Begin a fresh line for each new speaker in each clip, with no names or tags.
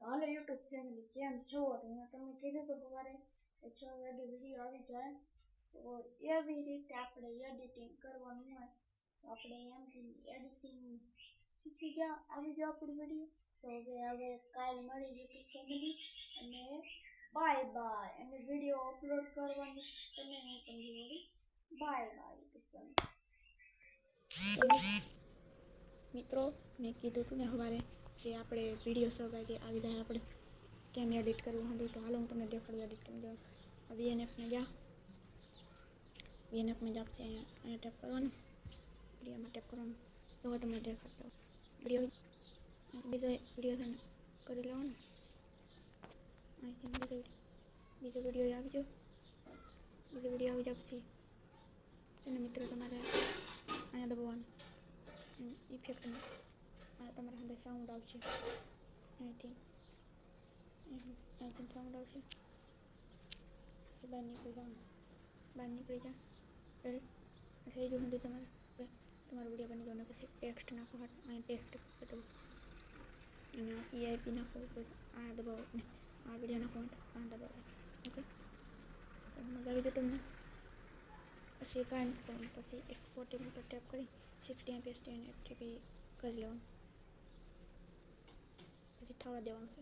હાલો YouTube family કેમ છો? મેં તમને કીધું તો સવારે કે 6 વાગે વિડીયો આવી જાય તો એવી રીતે આપણે એડિટિંગ કરવાનું હોય તો આપણે એમથી એડિટિંગ શીખી ગયા આવી ગયો આપણું વિડીયો. તો હવે કાલ મળી યુટ્યુબ ફેમિલી અને બાય બાય. અને વિડીયો અપલોડ કરવાની સિસ્ટમ હું તમને વળી બાય બાય મિત્રો મેં કીધું હતું ને સવારે કે આપણે વિડીયો 6 વાગે આવી જાય આપણે કેમ એડિટ કરવું હતું તો હાલો હું તમને દેખાડું એડિટ કેમ જાઉં. વીએનએફમાં જા વીએનએફમાં જ આપશે અહીંયા ટેપ કરવાનું વિડીયોમાં ટેપ કરવાનું તો તમને દેખાડતો વિડીયો બીજો વિડીયો છે ને કરી લેવાનો અહીંથી બીજો વિડીયો આવી જાઓ બીજો વિડીયો આવી જાય પછી એને મિત્રો તમારે અહીંયા દબાવવાનું ઇફેક્ટ તમારે અંદર સાઉન્ડ આવશે અહીંથી સાઉન્ડ આવશે બહાર નીકળી જવાનું બહાર નીકળી જા થઈ ગયું હતું તમારો વિડીયો બની ગયો. પછી ટેક્સ્ટ નાખો અહીં ટેક્સ્ટ બતાવો અને EIP નાખો આ દબાવો ને આ વિડીયો નાખો આ દબાવો. ઓકે મજા આવી ગઈ તમને. પછી કાંઈ નથી પછી એક્સપોર્ટેબલ પર ટેપ કરી 60 MPS અને FTP કરી લેવાનું પછી થવા દેવાનું છે.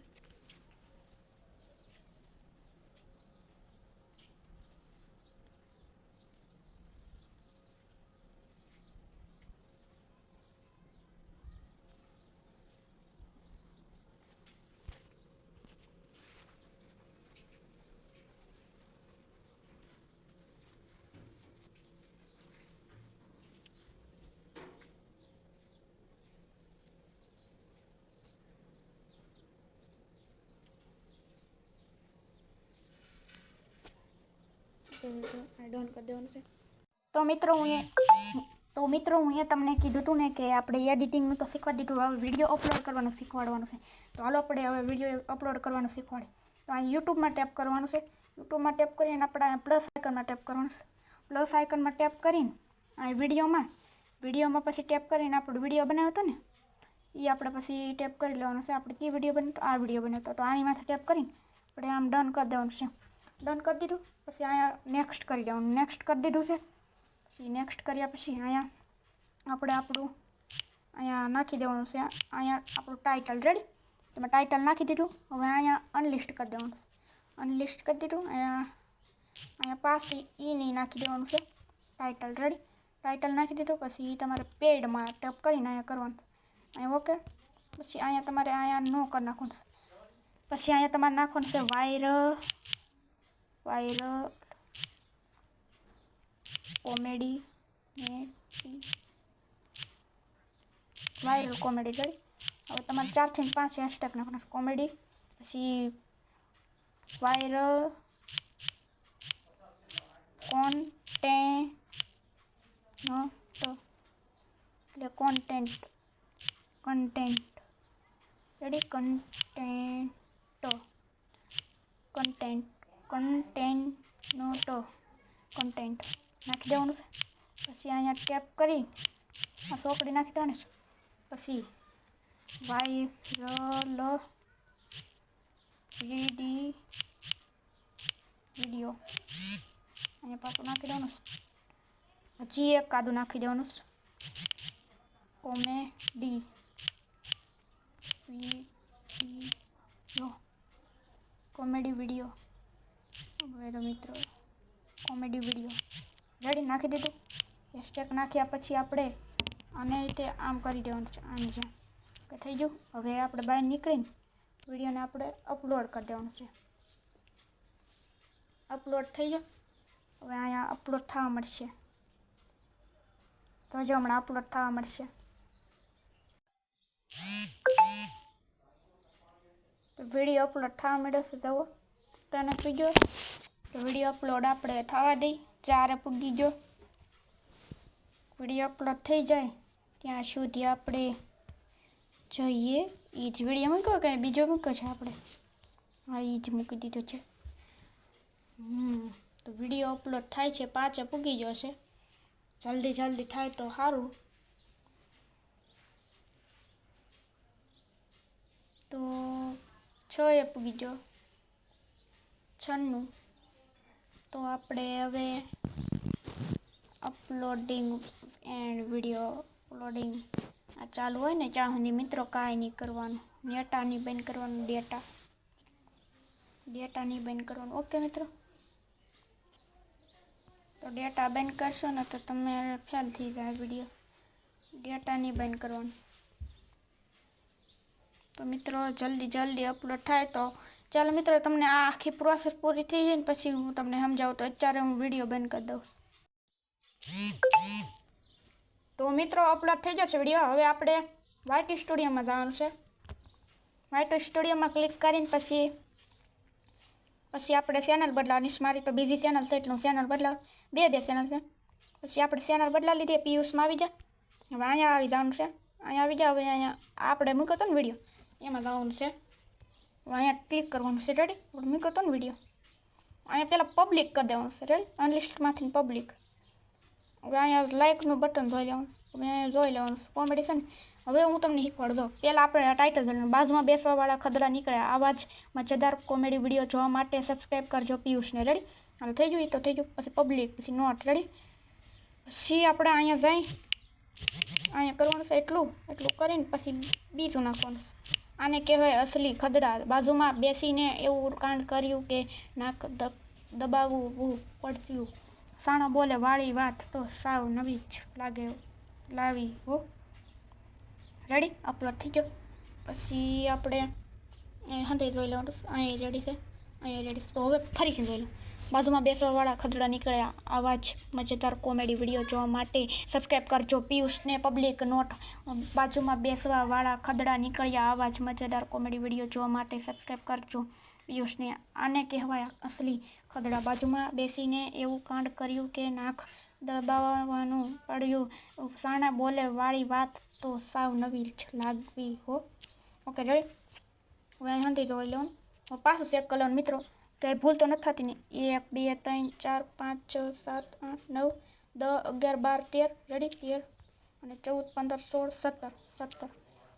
ડોન કરી દેવાનું છે. તો મિત્રો હું તમને કીધું હતું ને કે આપણે એડિટિંગનું તો શીખવાડી દીધું. હવે વિડીયો અપલોડ કરવાનું શીખવાડવાનું છે. તો હાલો આપણે હવે વિડીયો અપલોડ કરવાનું શીખવાડે. તો અહીં યુટ્યુબમાં ટેપ કરવાનું છે. યુટ્યુબમાં ટેપ કરીને આપણે પ્લસ આઇકનમાં ટેપ કરવાનું છે. પ્લસ આઇકનમાં ટેપ કરીને અહીં વિડીયોમાં પછી ટેપ કરીને આપણો વિડીયો બનાવ્યો હતો ને એ આપણે પછી ટેપ કરી લેવાનું છે. આપણે કઈ વિડીયો બનાવતો આ વિડીયો બનાવતો તો આની માથે ટેપ કરીને આપણે આમ ડન કરી દેવાનું છે. ડન કરી દીધું પછી અહીંયા નેક્સ્ટ કરી દેવાનું. નેક્સ્ટ કરી દીધું છે. પછી નેક્સ્ટ કર્યા પછી અહીંયા આપણે આપણું અહીંયા નાખી દેવાનું છે. અહીંયા આપણું ટાઇટલ રેડી તમે ટાઇટલ નાખી દીધું. હવે અહીંયા અનલિસ્ટ કરી દેવાનું. અનલિસ્ટ કરી દીધું. અહીંયા પાછી નહીં નાખી દેવાનું છે. ટાઇટલ રેડી ટાઇટલ નાખી દીધું. પછી તમારે પેડમાં ટેપ કરીને અહીંયા કરવાનું અહીંયા ઓકે. પછી અહીંયા તમારે અહીંયા નો કરી નાખવાનું. પછી અહીંયા તમારે નાખવાનું છે viral comedy viral comedy ready. હવે તમારે 4 થી 5 હેશટેગ નાખવાના કોમેડી પછી વાયરલ કોન્ટેન્ટ રેડી કોન્ટેન્ટ નાખી દેવાનું છે. પછી અહીંયા ટેપ કરી આ ચોકડી નાખી દેવાની છે. પછી વાયરલ વિડીયો અહીંયા પાછું નાખી દેવાનું છે. હજી એક કાદું નાખી દેવાનું છે. કોમેડી વિડીયો હવે તો મિત્રો કોમેડી વિડીયો રેડી નાખી દીધું. હેશટેગ નાખ્યા પછી આપણે આને રીતે આમ કરી દેવાનું છે. આની જેમ કે થઈ ગયું. હવે આપણે બહાર નીકળીને વિડીયોને આપણે અપલોડ કરી દેવાનું છે. અપલોડ થઈ ગયો. હવે અહીંયા અપલોડ થવા મળશે. તો જો હમણાં અપલોડ થવા મળશે. તો વિડીયો અપલોડ થવા મળ્યો છે. જુઓ તને પૂગ્યો તો વિડીયો અપલોડ આપણે થવા દઈ 4 પૂગી ગયો. વિડીયો અપલોડ થઈ જાય ત્યાં સુધી આપણે જોઈએ. એ જ વિડીયો મૂક્યો કે બીજો મૂક્યો છે આપણે? હા એ જ મૂકી દીધો છે. તો વિડીયો અપલોડ થાય છે 5 પૂગી ગયો છે. જલ્દી થાય તો સારું. તો 6 6 પૂગી ગયો 96 તો આપણે હવે અપલોડિંગ એન્ડ વિડીયો અપલોડિંગ આ ચાલુ હોય ને ત્યાં સુધી મિત્રો કાંઈ નહીં કરવાનું. ડેટા નહીં બંધ કરવાનું. ડેટા નહીં બંધ કરવાનું. ઓકે મિત્રો, તો ડેટા બંધ કરશો ને તો તમે ફેલ થઈ જાય વિડીયો. ડેટા નહીં બંધ કરવાનું. તો મિત્રો જલ્દી અપલોડ થાય. તો ચાલો મિત્રો, તમને આ આખી પ્રોસેસ પૂરી થઈ જાય ને પછી હું તમને સમજાવું. તો અત્યારે હું વિડીયો બંધ કરી દઉં. તો મિત્રો અપલોડ થઈ જશે વિડીયો. હવે આપણે YT સ્ટુડિયોમાં જવાનું છે. YT સ્ટુડિયોમાં ક્લિક કરીને પછી આપણે ચેનલ બદલાવાની છે. મારી તો બીજી ચેનલ છે એટલે હું ચેનલ બદલાવ. બે ચેનલ છે. પછી આપણે ચેનલ બદલાવી લીધી. પિયુષમાં આવી જાય. હવે અહીંયા આવી જવાનું છે. અહીંયા આવી જાય. હવે અહીંયા આપણે મૂક્યો હતો ને વિડીયો એમાં જવાનું છે. હવે અહીંયા ક્લિક કરવાનું છે. રેડી? આપણે મૂક્યો હતો ને વિડીયો અહીંયા પહેલાં પબ્લિક કરી દેવાનું છે. રેડી? અનલિસ્ટમાંથી પબ્લિક. હવે અહીંયા લાઇકનું બટન જોઈ લેવાનું. હવે અહીંયા જોઈ લેવાનું કોમેડી છે ને. હવે હું તમને શીખવાડું. જો પહેલાં આપણે ટાઇટલ જોઈ બાજુમાં બેસવાવાળા ખદડા નીકળ્યા. આવા જ મજેદાર કોમેડી વિડીયો જોવા માટે સબસ્ક્રાઈબ કરજો પિયુષને. રેડી? હાલ થઈ ગયું તો થઈ ગયું. પછી પબ્લિક, પછી નોટ. રેડી? પછી આપણે અહીંયા જઈ અહીંયા કરવાનું છે એટલું કરીને પછી બીજું નાખવાનું. આને કહેવાય અસલી ખદડા. બાજુમાં બેસીને એવું કાંડ કર્યું કે નાક દબાવવું પડ્યું. સાણો બોલે વાળી વાત તો સાવ નવી જ લાવી હો. રેડી? અપલોડ થઈ ગયો. પછી આપણે હંતે જોઈ લેવાનું. અહીં રેડી છે. અહીંયા રેડી. તો હવે ફરીથી જોઈ લો. બાજુમાં બેસવાવાળા ખદડા નીકળ્યા. આવા જ મજેદાર કોમેડી વિડીયો જોવા માટે સબસ્ક્રાઈબ કરજો પિયુષને. Public not. બાજુમાં બેસવાવાળા ખદડા નીકળ્યા. આવા જ મજેદાર કોમેડી વિડીયો જોવા માટે સબસ્ક્રાઈબ કરજો પિયુષને. આને કહેવાય અસલી ખદડા. બાજુમાં બેસીને એવું કાંડ કર્યું કે નાક દબાવવાનું પડ્યું. સાણા બોલે વાળી વાત તો સાવ નવી જ લાગવી હો. Okay ready? હવે અહીં હંધી જોઈ લેવાનું. પાછું ચેક કરી લેવાનું મિત્રો. કંઈ ભૂલ તો નથી થતી ને. 1 2 3 4 5 6 7 8 9 10 11 12 13. રેડી? 13 અને 14 15 16 17.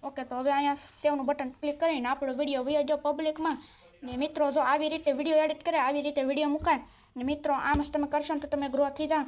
ઓકે, તો હવે અહીંયા સેવનું બટન ક્લિક કરીને આપણો વિડીયો વયો જો પબ્લિકમાં. ને મિત્રો જો આવી રીતે વિડીયો એડિટ કરે, આવી રીતે વિડીયો મુકાય ને મિત્રો આમ જ તમે કરશો ને તો તમે ગ્રો થઈ જાઓ.